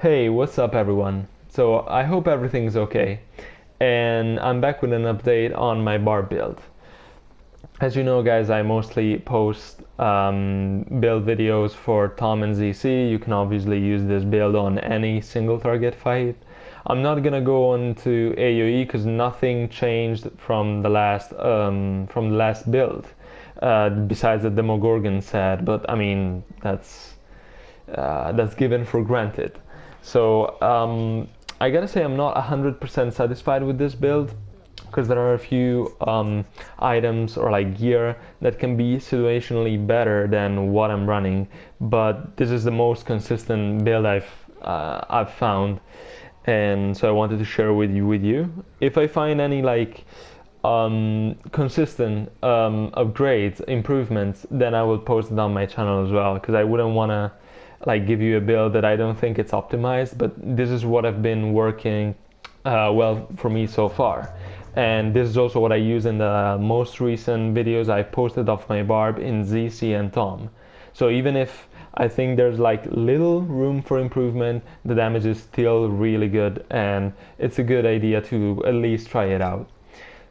Hey, what's up everyone? So I hope everything's okay. And I'm back with an update on my bar build. As you know guys, I mostly post build videos for Tom and ZC. You can obviously use this build on any single target fight. I'm not gonna go on to AoE because nothing changed from the last build. Besides the Demogorgon set, but I mean that's given for granted. So I gotta say I'm not 100% satisfied with this build because there are a few items or like gear that can be situationally better than what I'm running, but this is the most consistent build I've found, and so I wanted to share with you. If I find any like consistent upgrades, improvements, then I will post it on my channel as well, because I wouldn't want to like give you a build that I don't think it's optimized, but this is what I've been working well for me so far. And this is also what I use in the most recent videos I posted of my barb in ZC and Tom. So even if I think there's like little room for improvement, the damage is still really good, and it's a good idea to at least try it out.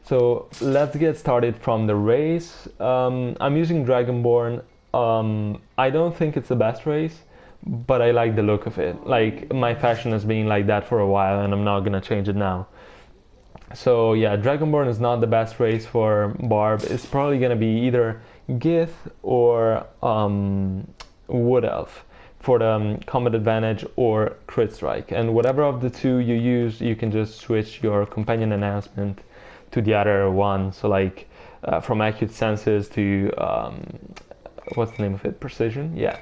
So let's get started from the race. I'm using Dragonborn. I don't think it's the best race, but I like the look of it. Like, my fashion has been like that for a while, and I'm not gonna change it now. So yeah, Dragonborn is not the best race for Barb. It's probably gonna be either Gith or Wood Elf for the combat advantage, or Crit Strike. And whatever of the two you use, you can just switch your companion enhancement to the other one. So like from Acute Senses to what's the name of it? Precision? Yeah.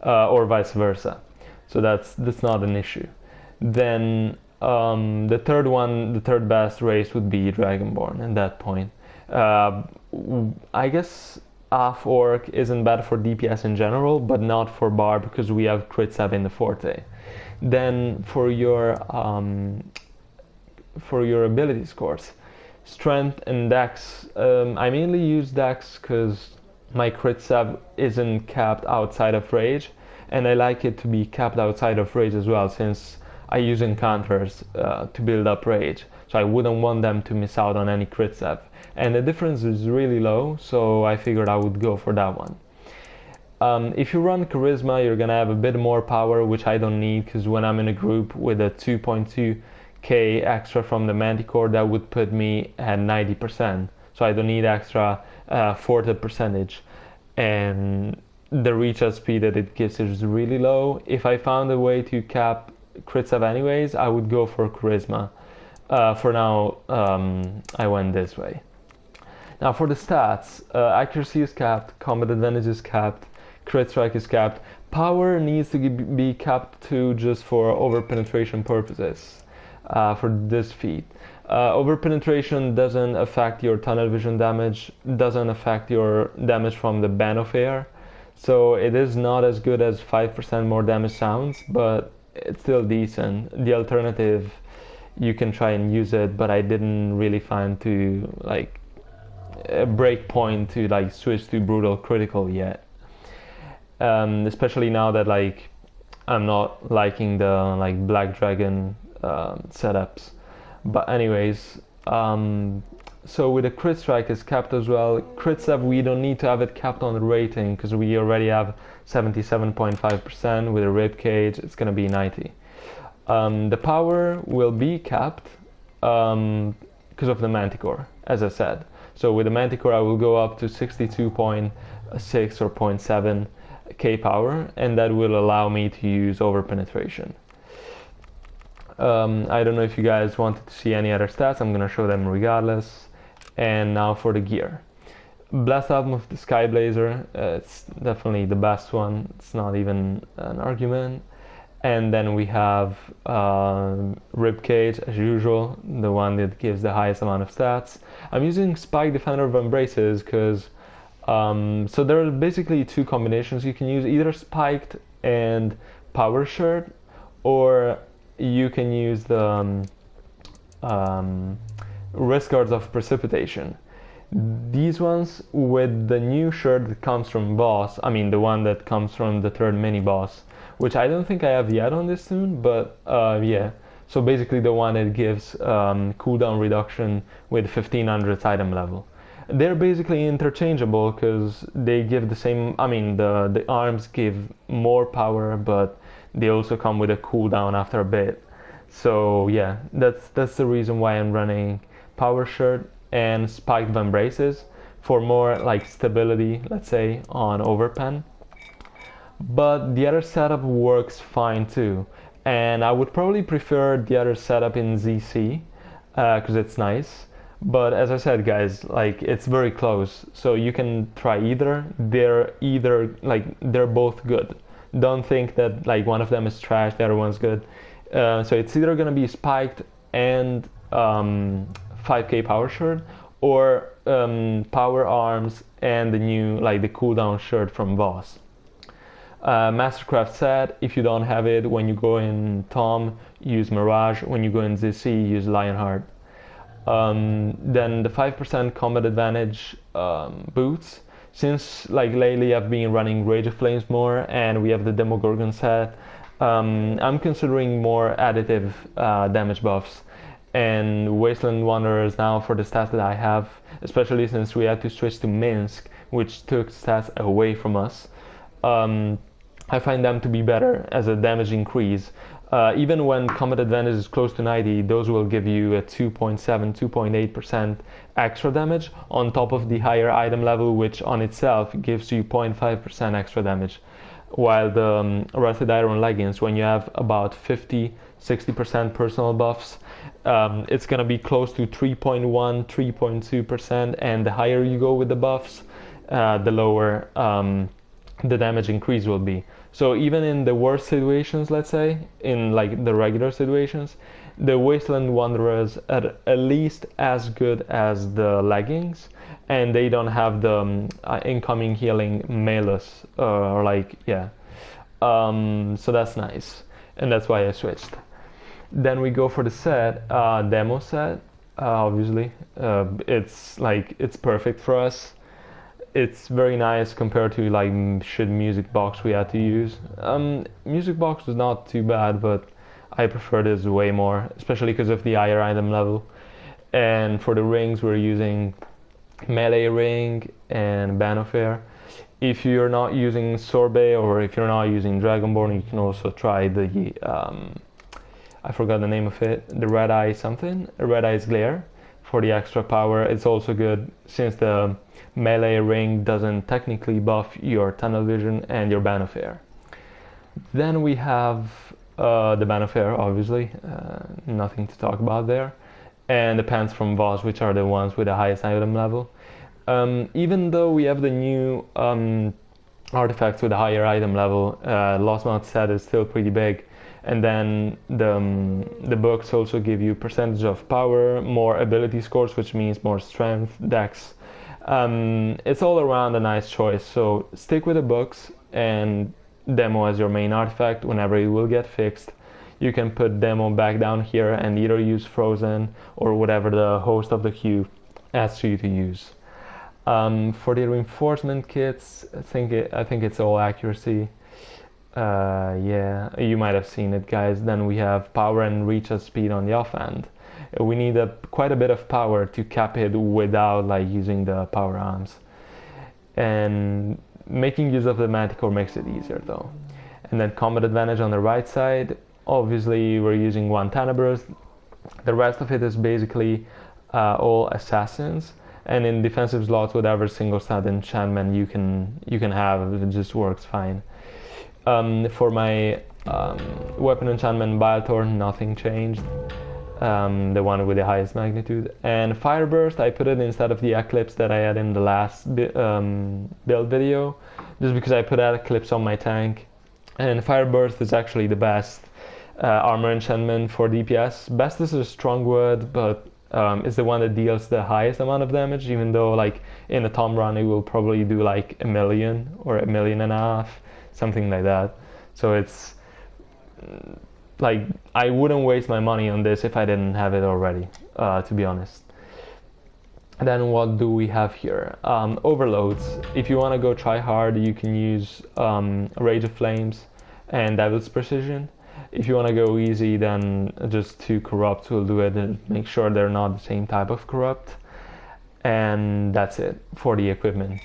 Or vice versa. So that's not an issue. Then the third best race would be Dragonborn at that point. I guess Half Orc isn't bad for DPS in general, but not for Barb because we have crit save in the Forte. Then for your ability scores, Strength and Dex. I mainly use Dex because my crit save isn't capped outside of Rage, and I like it to be capped outside of Rage as well, since I use encounters to build up Rage, so I wouldn't want them to miss out on any crit save. And the difference is really low, so I figured I would go for that one. If you run Charisma, you're gonna have a bit more power, which I don't need, because when I'm in a group with a 2.2k extra from the Manticore, that would put me at 90%. So I don't need extra for the percentage, and the recharge speed that it gives is really low. If I found a way to cap crit save anyways, I would go for Charisma. For now, I went this way. Now for the stats, accuracy is capped, combat advantage is capped, crit strike is capped. Power needs to be capped too, just for over penetration purposes for this feat. Over penetration doesn't affect your tunnel vision damage, doesn't affect your damage from the band of air, so it is not as good as 5% more damage sounds, but it's still decent. The alternative, you can try and use it, but I didn't really find to like a break point to like switch to brutal critical yet, especially now that like I'm not liking the like Black Dragon setups. But anyways, so with the crit strike is capped as well. Crit save, we don't need to have it capped on the rating because we already have 77.5%. With a rib cage it's gonna be 90. The power will be capped because of the Manticore, as I said. So with the Manticore I will go up to 62.6 or 0.7k power, and that will allow me to use over penetration. I don't know if you guys wanted to see any other stats. I'm gonna show them regardless. And now for the gear. Blast Album of the Sky Blazer, it's definitely the best one. It's not even an argument. And then we have Ribcage as usual, the one that gives the highest amount of stats. I'm using Spike Defender of Embraces because so there are basically two combinations you can use, either Spiked and Power Shirt, or you can use the Wrist Guards of Precipitation. These ones with the new shirt that comes from boss, I mean the one that comes from the third mini boss, which I don't think I have yet on this tune, but yeah. So basically the one that gives cooldown reduction with 1500th item level. They're basically interchangeable because they give the same, I mean the arms give more power, but they also come with a cooldown after a bit. So yeah, that's the reason why I'm running Power Shirt and Spiked Vambraces for more like stability, let's say, on Overpen. But the other setup works fine too, and I would probably prefer the other setup in ZC because it's nice. But as I said, guys, like it's very close, so you can try either. They're both good. Don't think that like one of them is trash, the other one's good. So it's either gonna be Spiked and 5k Power Shirt, or Power Arms and the new like the cooldown shirt from Voss. Mastercraft said if you don't have it when you go in Tom, use Mirage. When you go in ZC, use Lionheart. Then the 5% combat advantage boots. Since like lately I've been running Rage of Flames more and we have the Demogorgon set, I'm considering more additive damage buffs. And Wasteland Wanderers now for the stats that I have, especially since we had to switch to Minsk, which took stats away from us. I find them to be better as a damage increase. Even when combat advantage is close to 90, those will give you a 2.7, 2.8% extra damage on top of the higher item level, which on itself gives you 0.5% extra damage. While the Rusted Iron Leggings, when you have about 50-60% personal buffs, it's gonna be close to 3.1, 3.2%, and the higher you go with the buffs, the lower the damage increase will be. So even in the worst situations, let's say, in like the regular situations, the Wasteland Wanderers are at least as good as the leggings, and they don't have the incoming healing malus, or like, yeah. So that's nice, and that's why I switched. Then we go for the set, demo set, obviously. It's perfect for us. It's very nice compared to like shit music box we had to use. Music box was not too bad, but I prefer this way more, especially because of the higher item level. And for the rings, we're using melee ring and Banofair. If you're not using Sorbet or if you're not using Dragonborn, you can also try the I forgot the name of it, the Red Eye something, Red Eye's Glare for the extra power. It's also good since the melee ring doesn't technically buff your tunnel vision and your Banofair. Then we have the Banofair, obviously, nothing to talk about there, and the pants from Voss, which are the ones with the highest item level. Even though we have the new artifacts with a higher item level, Lost Mount set is still pretty big. And then the books also give you percentage of power, more ability scores, which means more strength, dex. It's all around a nice choice, so stick with the books and demo as your main artifact. Whenever it will get fixed, you can put demo back down here and either use frozen or whatever the host of the queue asks you to use. For the reinforcement kits, I think it's all accuracy. Yeah, you might have seen it, guys. Then we have power and reach at speed on the offhand. We need quite a bit of power to cap it without like using the power arms. And making use of the Manticore makes it easier though. And then combat advantage on the right side. Obviously we're using one Tanaburst. The rest of it is basically all assassins. And in defensive slots, whatever single stat enchantment you can have, it just works fine. For my weapon enchantment Biletor, nothing changed. The one with the highest magnitude. And Fire Burst, I put it instead of the Eclipse that I had in the last build video, just because I put that Eclipse on my tank. And Fire Burst is actually the best armor enchantment for DPS. Best is a strong wood, but it's the one that deals the highest amount of damage, even though like in a Tom run it will probably do like 1 million or 1.5 million, something like that. So it's like I wouldn't waste my money on this if I didn't have it already, to be honest. Then what do we have here? Overloads. If you want to go try hard, you can use Rage of Flames and Devil's Precision. If you want to go easy, then just 2 Corrupt will do it, and make sure they're not the same type of Corrupt. And that's it for the equipment.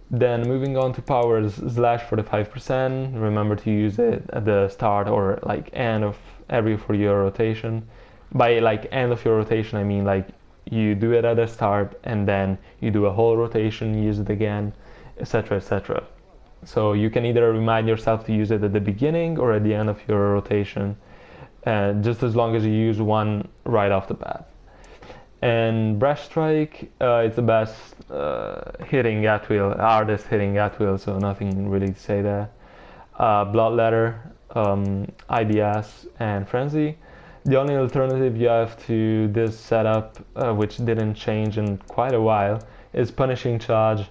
Then moving on to powers, Slash for the 5%. Remember to use it at the start or like end of every for your rotation. By like end of your rotation, I mean like you do it at the start and then you do a whole rotation, use it again, etc, etc. So you can either remind yourself to use it at the beginning or at the end of your rotation, just as long as you use one right off the bat. And Breath Strike, it's the best hitting at will, hardest hitting at will, so nothing really to say there. Bloodletter, IBS, and Frenzy. The only alternative you have to this setup, which didn't change in quite a while, is Punishing Charge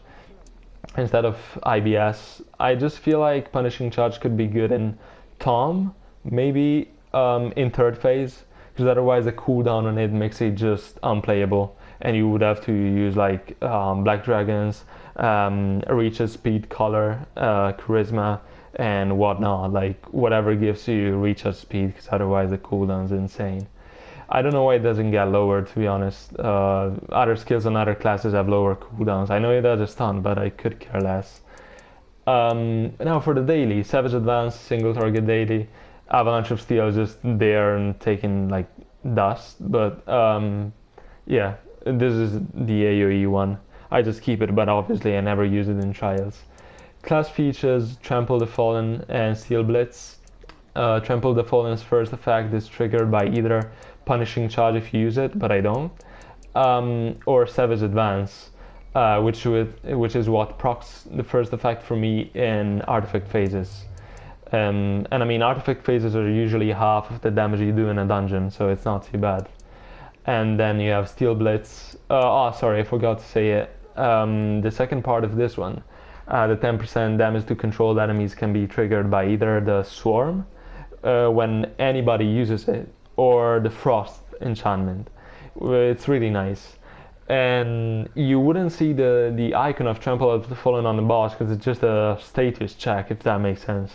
instead of IBS. I just feel like Punishing Charge could be good in Tom, maybe in third phase, because otherwise the cooldown on it makes it just unplayable, and you would have to use like Black Dragons, Reach's Speed, Color, Charisma, and whatnot, like whatever gives you Reach's Speed, because otherwise the cooldown's insane. I don't know why it doesn't get lower, to be honest. Other skills on other classes have lower cooldowns. I know it does a stun, but I could care less. Now for the daily, Savage Advance, single target daily. Avalanche of Steel is just there and taking like dust, but yeah, this is the AoE one. I just keep it, but obviously I never use it in trials. Class features Trample the Fallen and Steel Blitz. Trample the Fallen's first effect is triggered by either Punishing Charge if you use it, but I don't, or Savage Advance, which is what procs the first effect for me in artifact phases. And I mean, artifact phases are usually half of the damage you do in a dungeon, so it's not too bad. And then you have Steel Blitz. Oh, sorry, I forgot to say it. The second part of this one, the 10% damage to controlled enemies can be triggered by either the Swarm, when anybody uses it, or the Frost enchantment. It's really nice. And you wouldn't see the icon of Trample of the Fallen on the boss because it's just a status check, if that makes sense.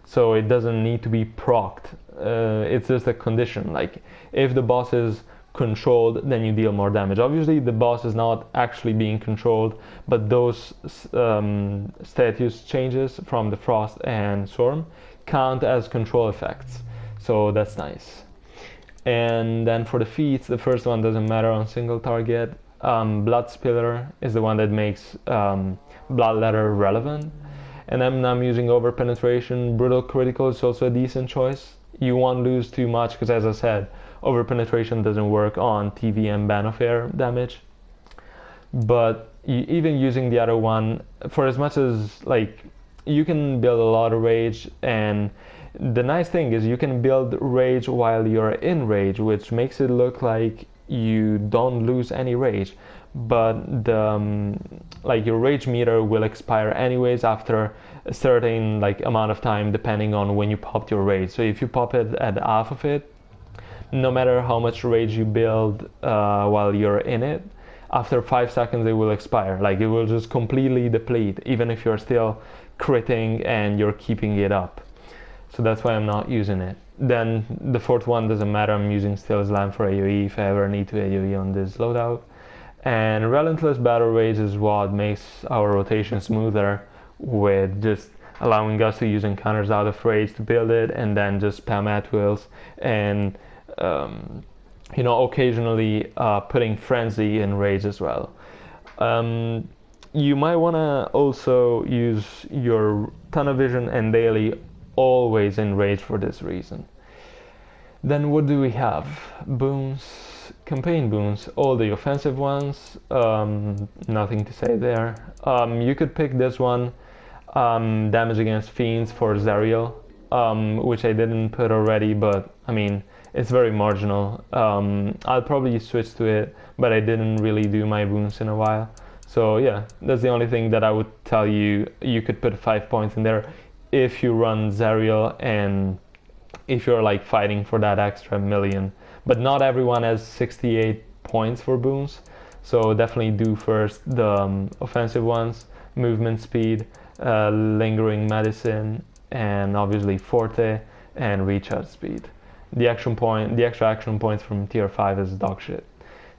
So it doesn't need to be procced. It's just a condition. Like if the boss is controlled, then you deal more damage. Obviously the boss is not actually being controlled, but those status changes from the Frost and Storm count as control effects. So that's nice. And then for the feats, the first one doesn't matter on single target. Blood Spiller is the one that makes Bloodletter relevant. And then I'm using Over Penetration. Brutal Critical is also a decent choice. You won't lose too much because, as I said, Over Penetration doesn't work on TV and Ban of Air damage. But even using the other one, for as much as like you can build a lot of rage, and the nice thing is you can build rage while you're in rage, which makes it look like you don't lose any rage, but the like your rage meter will expire anyways after a certain like amount of time, depending on when you popped your rage. So if you pop it at half of it, no matter how much rage you build while you're in it, after 5 seconds it will expire. Like it will just completely deplete, even if you're still critting and you're keeping it up. So that's why I'm not using it. Then the fourth one doesn't matter, I'm using Still Slam for AoE if I ever need to AoE on this loadout. And Relentless Battle Rage is what makes our rotation smoother, with just allowing us to use encounters out of rage to build it, and then just spam at wills, and you know, occasionally putting Frenzy in rage as well. You might want to also use your Tunnel Vision and Daily always in rage for this reason. Then what do we have? Boons, campaign boons, all the offensive ones, nothing to say there. You could pick this one, damage against fiends for Zariel, which I didn't put already, but I mean, it's very marginal. I'll probably switch to it, but I didn't really do my boons in a while. So yeah, that's the only thing that I would tell you. You could put 5 points in there if you run Zariel and if you're like fighting for that extra million. But not everyone has 68 points for boons, so definitely do first the offensive ones: movement speed, lingering medicine, and obviously Forte and recharge speed. The extra action points from tier 5 is dog shit.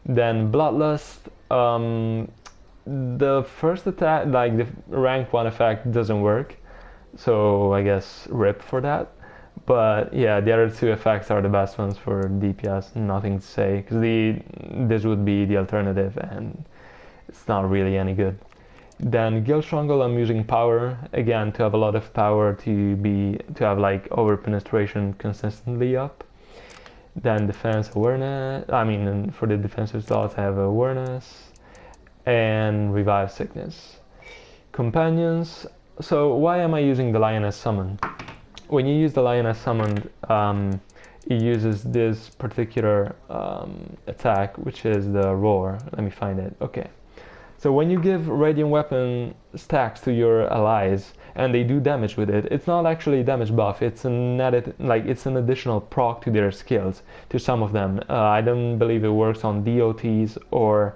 Then Bloodlust, the first attack, like the rank 1 effect doesn't work, so I guess RIP for that. But yeah, the other 2 effects are the best ones for DPS, nothing to say, because this would be the alternative and it's not really any good. Then Guild Stronghold, I'm using power, again, to have a lot of power to have like over penetration consistently up. Then defense awareness, for the defensive slots I have awareness and revive sickness. Companions, so why am I using the Lioness summon? When you use the Lioness summon, it uses this particular attack, which is the roar. Let me find it. Okay. So when you give radiant weapon stacks to your allies and they do damage with it, it's not actually a damage buff. It's an additional proc to their skills. To some of them, I don't believe it works on DOTs or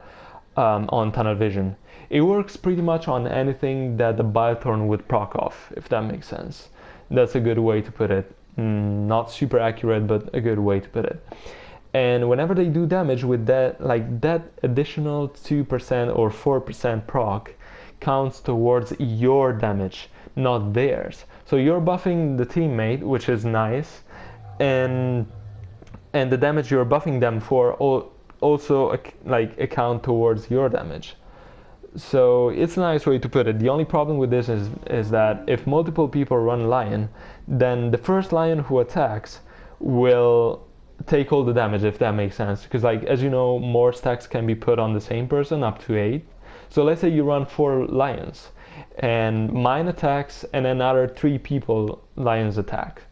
on tunnel vision. It works pretty much on anything that the Bilethorn would proc off, if that makes sense. That's a good way to put it. Not super accurate, but a good way to put it. And whenever they do damage with that, like that additional 2% or 4% proc counts towards your damage, not theirs. So you're buffing the teammate, which is nice, and the damage you're buffing them for also account towards your damage. So it's a nice way to put it. The only problem with this is that if multiple people run Lion, then the first Lion who attacks will take all the damage, if that makes sense, because like, as you know, more stacks can be put on the same person, up to 8. So let's say you run 4 lions and mine attacks and another 3 people lions attack.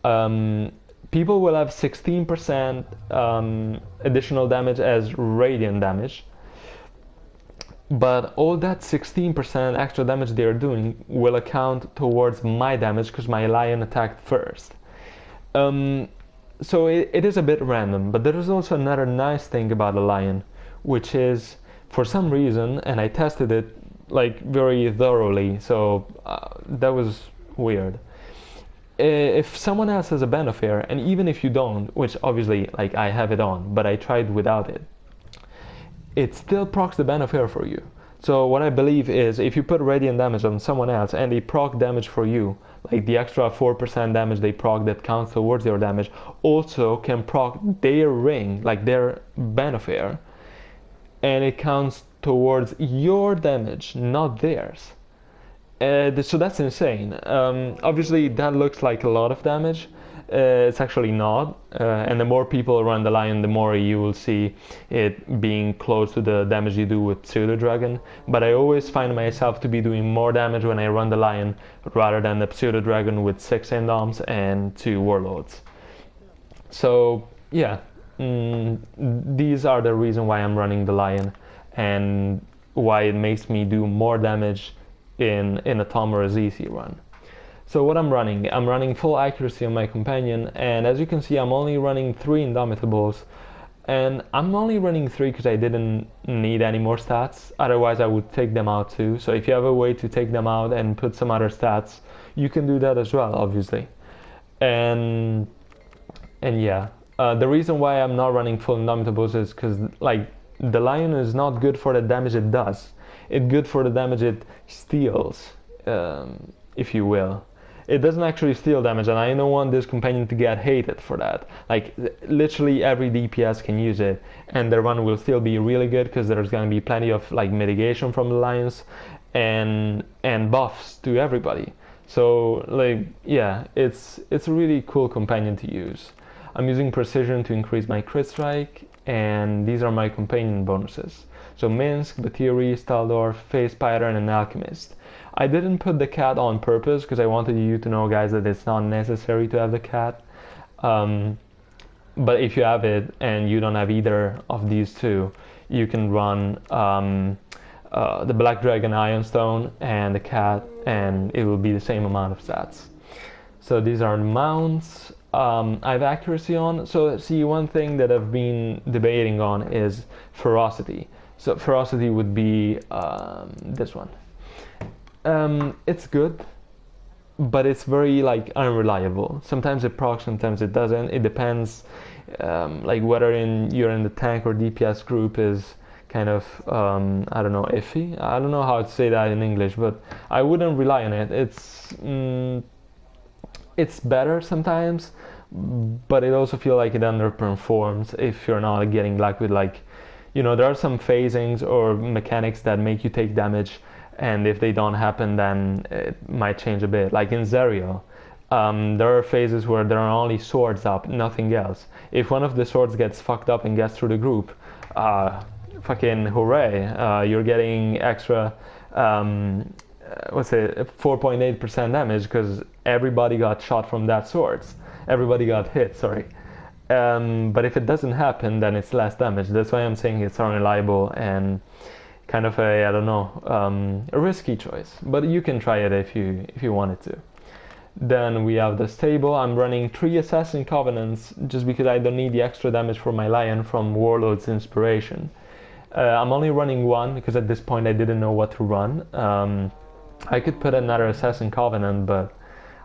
People will have 16% additional damage as radiant damage, but all that 16% extra damage they are doing will account towards my damage because my lion attacked first. So it is a bit random, but there is also another nice thing about the lion, which is, for some reason, and I tested it like very thoroughly, so that was weird. If someone else has a Benefair, and even if you don't, which obviously like I have it on, but I tried without it, it still procs the Benefair for you. So what I believe is, if you put radiant damage on someone else and they proc damage for you, like the extra 4% damage they proc that counts towards your damage, also can proc their ring, like their Benefair, and it counts towards your damage, not theirs. So that's insane. Obviously that looks like a lot of damage. It's actually not, and the more people run the lion, the more you will see it being close to the damage you do with Pseudo Dragon. But I always find myself to be doing more damage when I run the lion rather than the Pseudo Dragon with 6 Indoms and 2 Warlords. So yeah, these are the reason why I'm running the lion and why it makes me do more damage in a Tom or a ZC run. So what I'm running full accuracy on my companion, and as you can see I'm only running 3 Indomitables, and I'm only running 3 because I didn't need any more stats, otherwise I would take them out too. So if you have a way to take them out and put some other stats, you can do that as well, obviously. And yeah, the reason why I'm not running full Indomitables is because like the lion is not good for the damage it does. It's good for the damage it steals, if you will. It doesn't actually steal damage, and I don't want this companion to get hated for that. Like, literally every DPS can use it, and the run will still be really good because there's going to be plenty of like mitigation from the lions and buffs to everybody. So like, yeah, it's a really cool companion to use. I'm using precision to increase my crit strike, and these are my companion bonuses. So Minsk, Batiri, Staldorf, Phase Pattern, and Alchemist. I didn't put the cat on purpose because I wanted you to know, guys, that it's not necessary to have the cat. But if you have it and you don't have either of these two, you can run the Black Dragon Iron Stone and the cat, and it will be the same amount of stats. So these are the mounts. I have accuracy on. So see, one thing that I've been debating on is ferocity. So ferocity would be this one. It's good. but it's very like unreliable. Sometimes it procs, sometimes it doesn't. It depends, like whether you're in the tank or DPS group is kind of I don't know, iffy. I don't know how to say that in English, but I wouldn't rely on it. It's better sometimes, but it also feel like it underperforms if you're not getting luck with, like, you know, there are some phasings or mechanics that make you take damage, and if they don't happen, then it might change a bit. Like in Zerial, there are phases where there are only swords up, nothing else. If one of the swords gets fucked up and gets through the group, fucking hooray, you're getting extra, what's it, 4.8% damage because everybody got shot from that sword. Everybody got hit, sorry. But if it doesn't happen, then it's less damage. That's why I'm saying it's unreliable and kind of a, I don't know, a risky choice. But you can try it if you wanted to. Then we have the stable. I'm running 3 Assassin Covenants just because I don't need the extra damage for my Lion from Warlord's Inspiration. I'm only running 1 because at this point I didn't know what to run. I could put another Assassin Covenant, but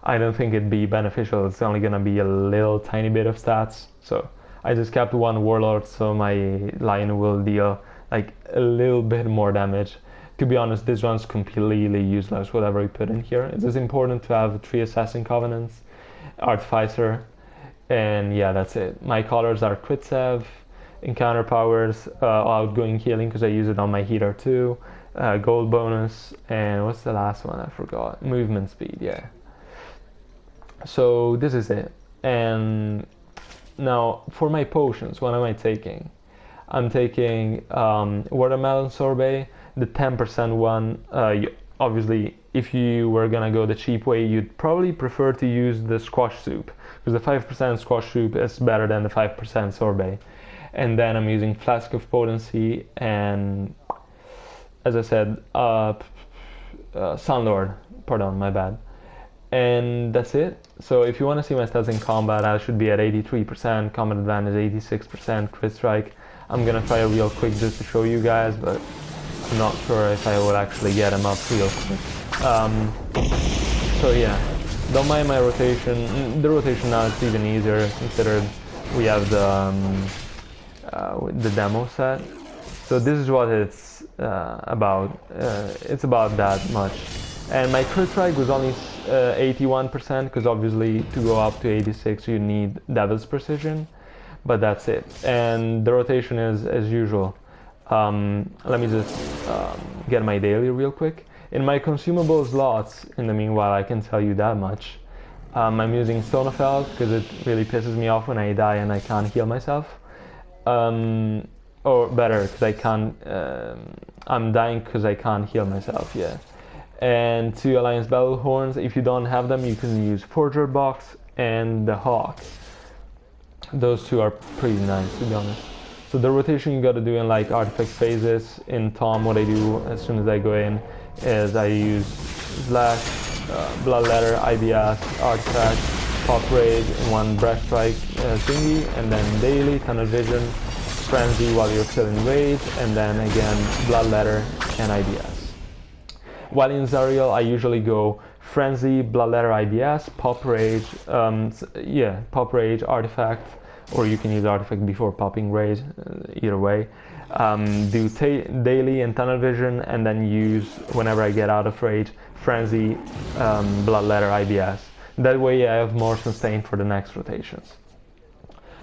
I don't think it'd be beneficial. It's only gonna be a little tiny bit of stats. So I just kept 1 Warlord so my Lion will deal like a little bit more damage. To be honest, this one's completely useless, whatever you put in here. It is important to have 3 Assassin Covenants, Artificer, and yeah, that's it. My colors are Crit Sev, Encounter Powers, Outgoing Healing because I use it on my healer too, Gold Bonus, and what's the last one? I forgot. Movement Speed, yeah. So this is it. And now for my potions, what am I taking? I'm taking Watermelon Sorbet, the 10% one. Obviously, if you were gonna go the cheap way, you'd probably prefer to use the Squash Soup, because the 5% Squash Soup is better than the 5% Sorbet. And then I'm using Flask of Potency and, as I said, Sunlord. Pardon, my bad. And that's it. So if you want to see my stats in combat, I should be at 83%, combat advantage 86%, crit strike. I'm gonna try it real quick just to show you guys, but I'm not sure if I will actually get them up real quick. So yeah, don't mind my rotation. The rotation now is even easier considered we have the demo set. So this is what it's about. It's about that much. And my crit strike was only 81% because obviously to go up to 86 you need Devil's Precision, but that's it. And the rotation is as usual. Let me just get my daily real quick. In my consumable slots, in the meanwhile, I can tell you that much. I'm using Stone of Health because it really pisses me off when I die and I can't heal myself. Or better, because I can't, I'm dying because I can't heal myself, yeah. And 2 Alliance Battle Horns. If you don't have them, you can use Forger Box and the Hawk. Those 2 are pretty nice, to be honest. So the rotation you gotta do in like artifact phases. In Tom, what I do as soon as I go in is I use Slash, Bloodletter, IBS, Artifact, Pop Rage in 1 Breath Strike thingy, and then Daily, Tunnel Vision, Frenzy while you're still in Rage, and then again Bloodletter and IBS. While in Zerial, I usually go Frenzy, Bloodletter, IBS, Pop Rage, Pop Rage, Artifact, or you can use Artifact before popping Rage, either way. Do Daily and Tunnel Vision, and then use, whenever I get out of Rage, Frenzy, Bloodletter, IBS. That way I have more sustain for the next rotations.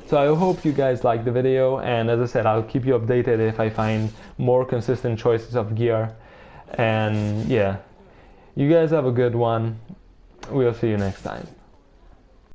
So I hope you guys liked the video, and as I said, I'll keep you updated if I find more consistent choices of gear. And yeah, you guys have a good one. We'll see you next time.